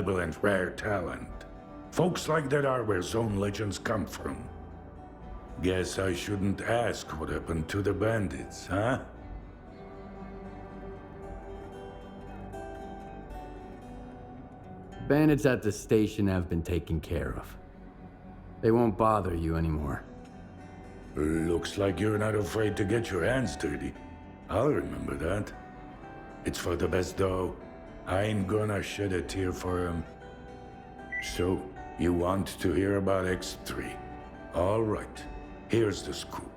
and rare talent. Folks like that are where Zone legends come from. Guess I shouldn't ask what happened to the bandits, huh? Bandits at the station have been taken care of. They won't bother you anymore. Looks like you're not afraid to get your hands dirty. I'll remember that. It's for the best, though. I ain't gonna shed a tear for him. So, you want to hear about X3? All right, here's the scoop.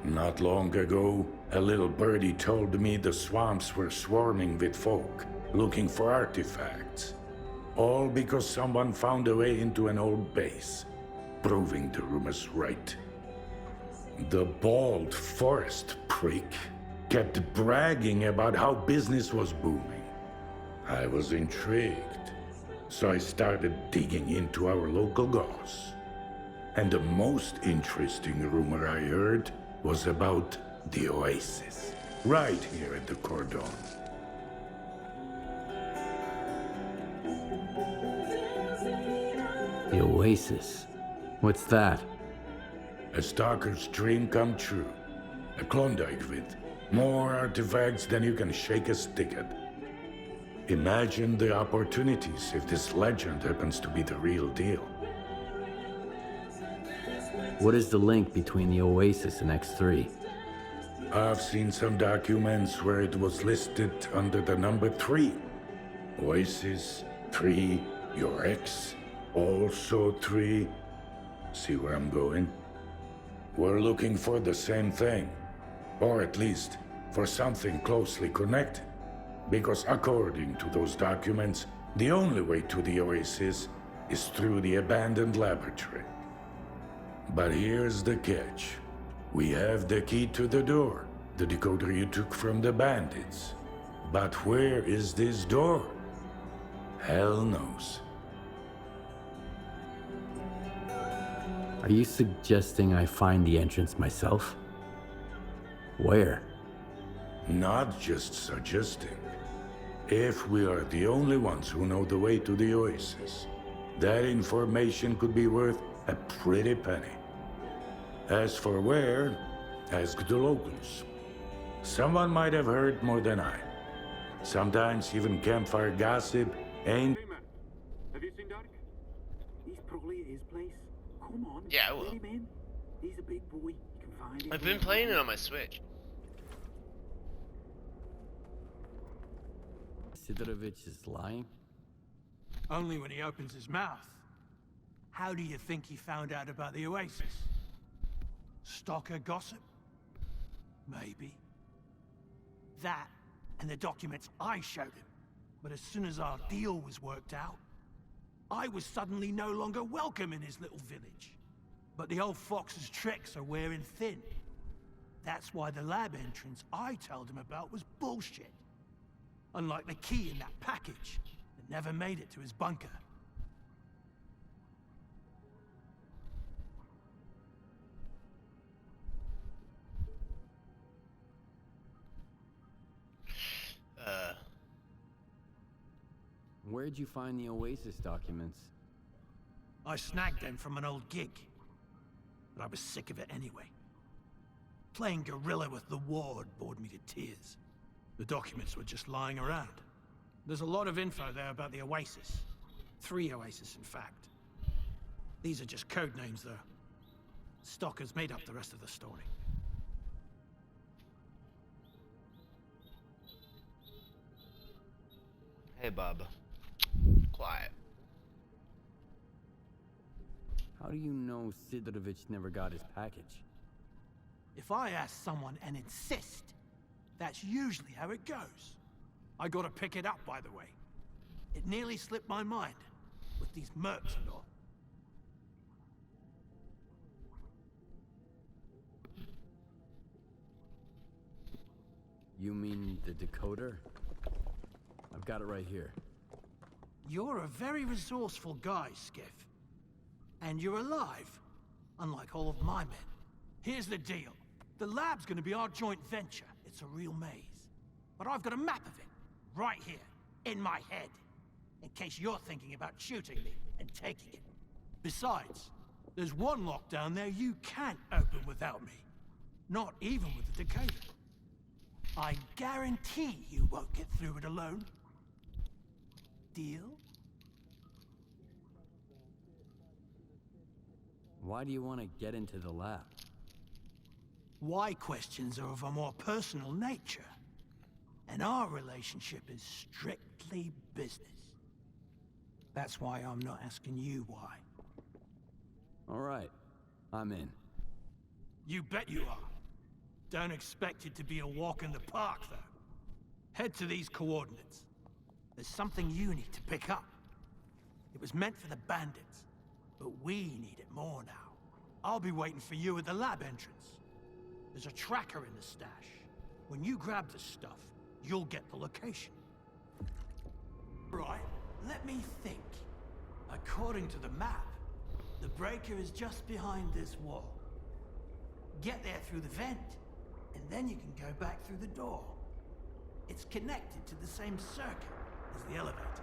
Not long ago, a little birdie told me the swamps were swarming with folk, looking for artifacts. All because someone found a way into an old base, proving the rumors right. The bald forest prick kept bragging about how business was booming. I was intrigued, so I started digging into our local goss. And the most interesting rumor I heard was about the Oasis, right here at the Cordon. The Oasis? What's that? A stalker's dream come true. A Klondike with more artifacts than you can shake a stick at. Imagine the opportunities if this legend happens to be the real deal. What is the link between the Oasis and X3? I've seen some documents where it was listed under the number 3. Oasis, 3, your ex, also 3. See where I'm going? We're looking for the same thing. Or at least, for something closely connected. Because according to those documents, the only way to the Oasis is through the abandoned laboratory. But here's the catch. We have the key to the door, the decoder you took from the bandits. But where is this door? Hell knows. Are you suggesting I find the entrance myself? Where? Not just suggesting. If we are the only ones who know the way to the Oasis, that information could be worth a pretty penny. As for where, ask the locals. Someone might have heard more than I. Sometimes even campfire gossip ain't... Hey man, have you seen Dark? He's probably at his place. Come on. Yeah, I will. Let him in. He's a big boy. You can find him. I've been playing it on my Switch. Sidorovich is lying? Only when he opens his mouth. How do you think he found out about the Oasis? Stalker gossip? Maybe. That, and the documents I showed him. But as soon as our deal was worked out, I was suddenly no longer welcome in his little village. But the old fox's tricks are wearing thin. That's why the lab entrance I told him about was bullshit. Unlike the key in that package that never made it to his bunker. Where'd you find the Oasis documents? I snagged them from an old gig. But I was sick of it anyway. Playing gorilla with the ward bored me to tears. The documents were just lying around. There's a lot of info there about the Oasis. 3 Oasis, in fact. These are just code names, though. Stalkers made up the rest of the story. Hey, Bob. Quiet. How do you know Sidorovich never got his package? If I ask someone and insist, that's usually how it goes. I gotta pick it up, by the way. It nearly slipped my mind, with these mercs and all. You mean the decoder? I've got it right here. You're a very resourceful guy, Skiff. And you're alive, unlike all of my men. Here's the deal. The lab's gonna be our joint venture. It's a real maze. But I've got a map of it, right here, in my head. in case you're thinking about shooting me and taking it. Besides, there's one lock down there you can't open without me. Not even with the decoder. I guarantee you won't get through it alone. Deal? Why do you want to get into the lab? Why questions are of a more personal nature. And our relationship is strictly business. That's why I'm not asking you why. All right, I'm in. You bet you are. Don't expect it to be a walk in the park, though. Head to these coordinates. There's something you need to pick up. It was meant for the bandits, but we need it more now. I'll be waiting for you at the lab entrance. There's a tracker in the stash. When you grab the stuff, you'll get the location. Right, let me think. According to the map, the breaker is just behind this wall. Get there through the vent, and then you can go back through the door. It's connected to the same circuit as the elevator.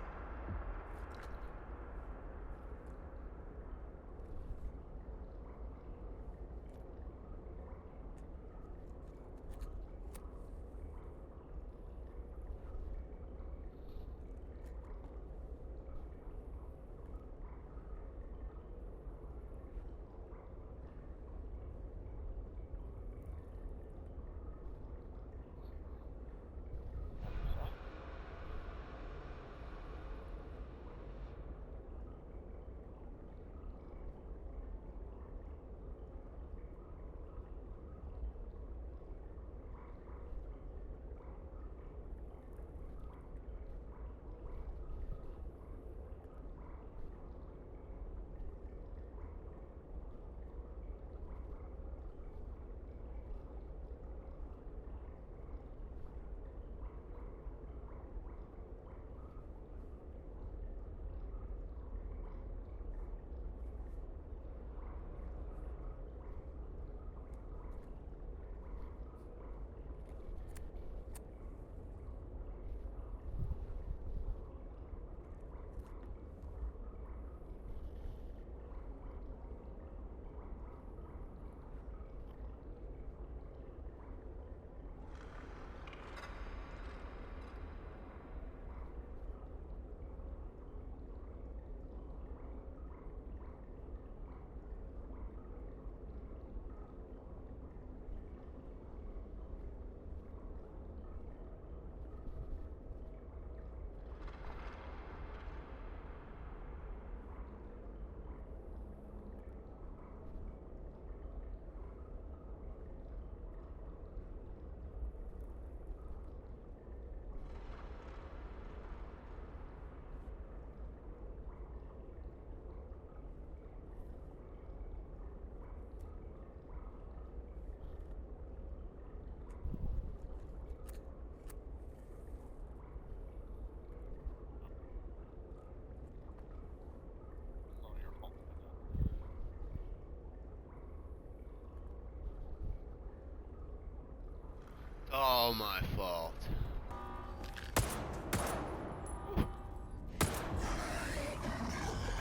All my fault.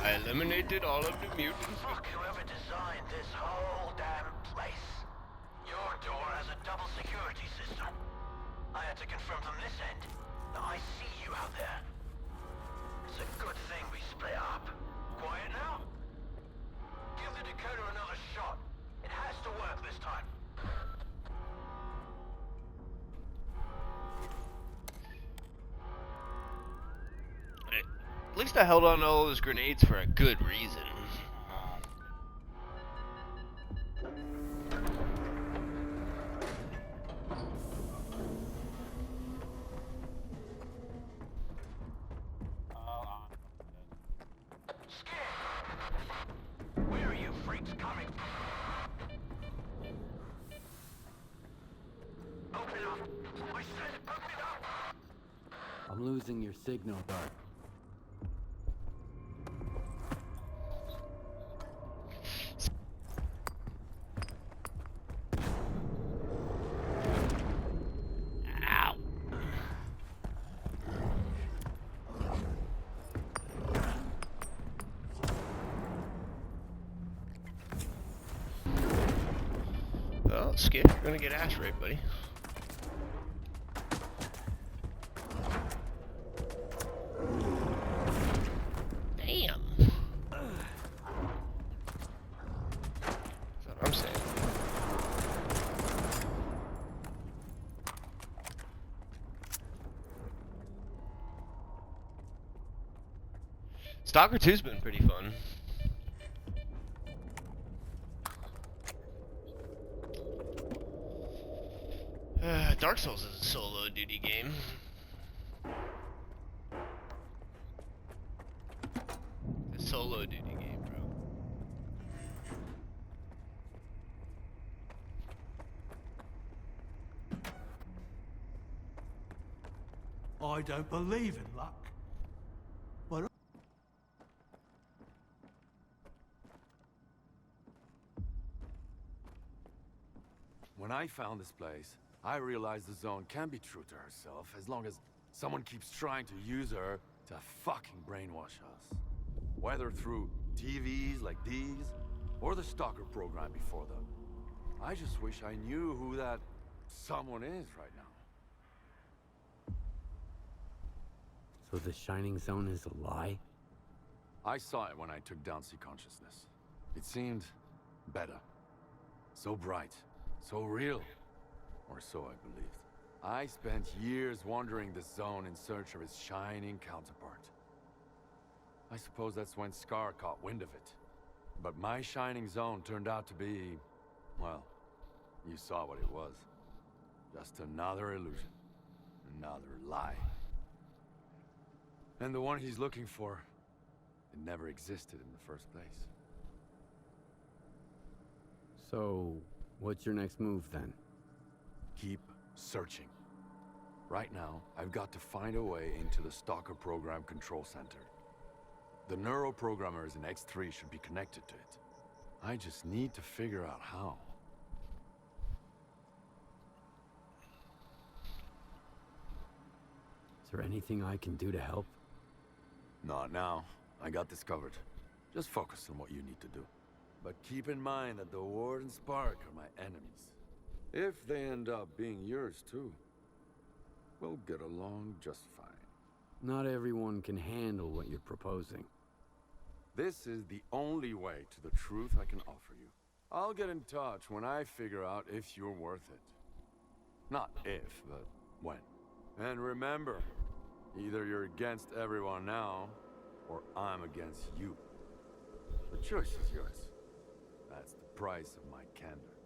I eliminated all of the mutants. Fuck whoever designed this whole damn place. Your door has a double security system. I had to confirm from this end that I see you out there. It's a good thing we split up. Quiet now? Give the decoder another shot. It has to work this time. At least I held on to all those grenades for a good reason. Where are you freaks coming from? Open up! I said open up! I'm losing your signal, Dart. Don't skip. You're gonna get ass raped, buddy. Damn. That's what I'm saying. Stalker 2's been pretty fun. Dark Souls is a solo duty game. It's a solo duty game, bro. I don't believe in luck. But When I found this place, I realized the zone can be true to herself as long as someone keeps trying to use her to fucking brainwash us. Whether through TVs like these, or the Stalker program before them. I just wish I knew who that someone is right now. So the Shining Zone is a lie? I saw it when I took down Sea Consciousness. It seemed better. So bright, so real. Or so I believed. I spent years wandering the zone in search of its shining counterpart. I suppose that's when Scar caught wind of it. But my shining zone turned out to be... well, you saw what it was. Just another illusion. Another lie. And the one he's looking for, it never existed in the first place. So, what's your next move then? Keep searching. Right now, I've got to find a way into the Stalker program control center. The neuroprogrammers in X3 should be connected to it. I just need to figure out how. Is there anything I can do to help? Not now. I got this covered. Just focus on what you need to do. But keep in mind that the Ward and Spark are my enemies. If they end up being yours too, we'll get along just fine. Not everyone can handle what you're proposing. This is the only way to the truth I can offer you. I'll get in touch when I figure out if you're worth it. Not if, but when. And remember, either you're against everyone now, or I'm against you. The choice is yours. That's the price of my candor.